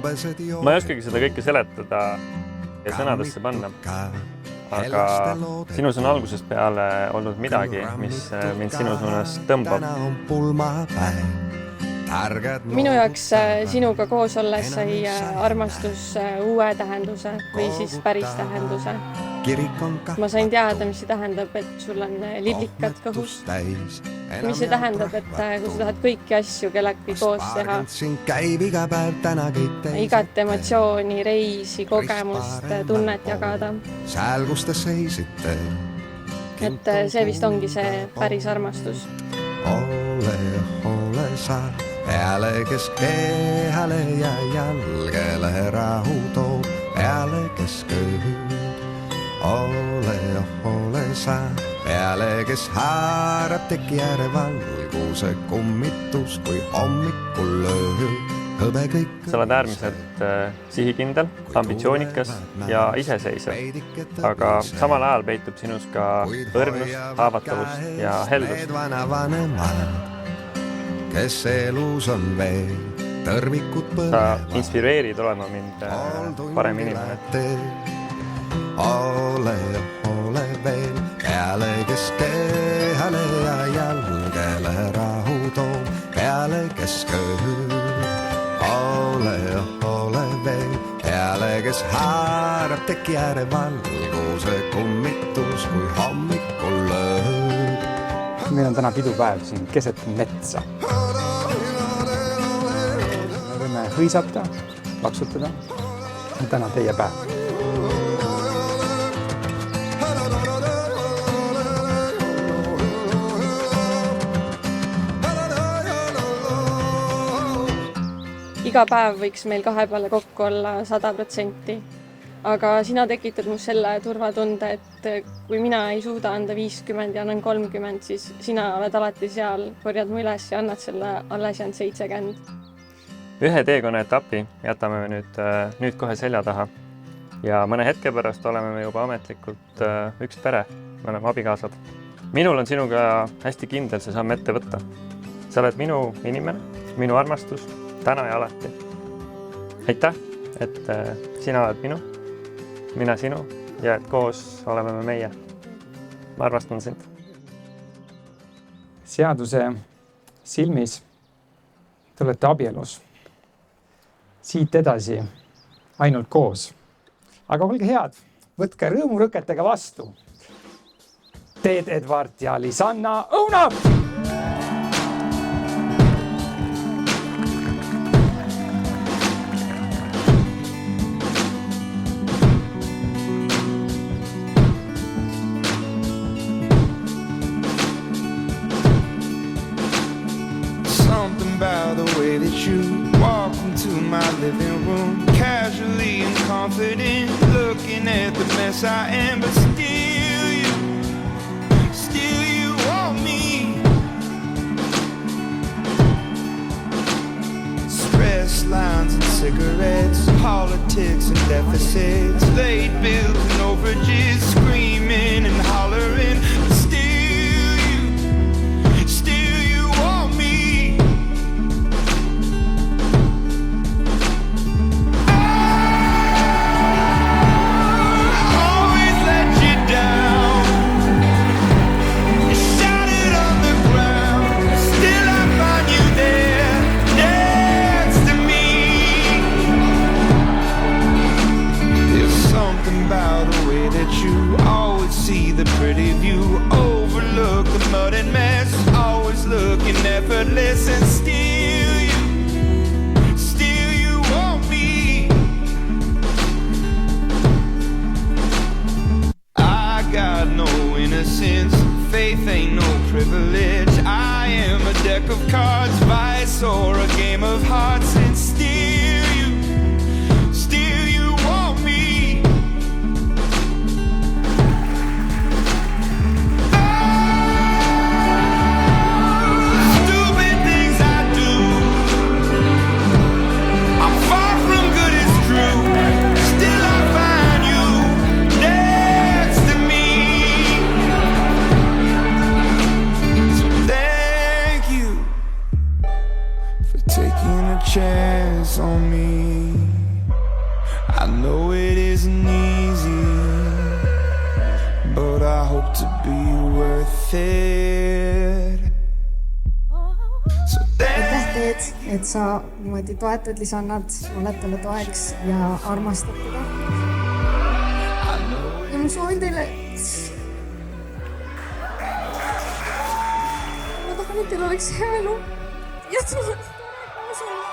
Ma ei oskagi seda kõike seletada ja sõnadesse panna, aga sinus on algusest peale olnud midagi, mis mind sinu suunas tõmbab. Minu jaoks sinuga koos olles sai armastus uue tähenduse või siis päris tähenduse. Ma sain teada, mis see tähendab, et sul on liblikad kõhus. Mis see tähendab, et kui sa tahad kõiki asju kellegagi koos teha, igat emotsiooni, reisi, kogemust, tunnet jagada. Et see vist ongi see päris armastus. Ole sa peale, kes kehale ja jalgele rahu toob, peale kes köhud. Ole sa peale, kes haarab teki ääre valguse kummitus, kui hommikul lööb hõbe kõik. Sa oled äärmiselt sihikindel, ambitsioonikas ja iseseisev, aga samal ajal peitub sinus ka õrnust, haavatavust ja heldust. Kes elus on veel tõrvikud põlevad. Sa inspireerid olema mind parem inimene. Ole veel peale, kes kehale ja jalgele rahu toob, peale kes köhub. Ole veel peale, kes haarab teki ääre valguse kummitus, kui hommikul lööb. Meil on täna pidupäev siin keset metsa. Me võime hõisata, laksutada. Täna teie päev. Iga päev võiks meil kahe peale kokku olla 100%. Aga sina tekitad mu selle turvatunde, et kui mina ei suuda anda 50 ja annan 30, siis sina oled alati seal, korjad mu üles ja annad selle alles jäänud 70. Ühe teekonna etapi jätame nüüd kohe selja taha ja mõne hetke pärast oleme me juba ametlikult üks pere, me oleme abikaasad. Minul on sinuga hästi kindel see samm ette võtta. Sa oled minu inimene, minu armastus, täna ja alati. Aitäh, et sina oled minu, mina sinu ja et koos oleme me meie. Ma armastan sind. Seaduse silmis te olete abielus. Siit edasi ainult koos. Aga olge head, võtke rõõmurõketega vastu. Teed Edward ja Lisanna Õunap! About the way that you walk into my living room, casually and confident, looking at the mess I am, but still you want me. Stress lines and cigarettes, politics and deficits, late bills and overages, screaming and hollering. Pretty view, overlook the mud and mess, always looking effortless, and still you want me. I got no innocence, faith ain't no privilege. I am a deck of cards, vice or a game of hearts, and still you want me. Chance fit. So aitäh teed, et sa niimoodi toetad, lisannad, oled talle toeks ja armastad teda. Ja ma soovin teile... Ma tahan, et teil oleks hea elu. Ja tuleb tore koos olla.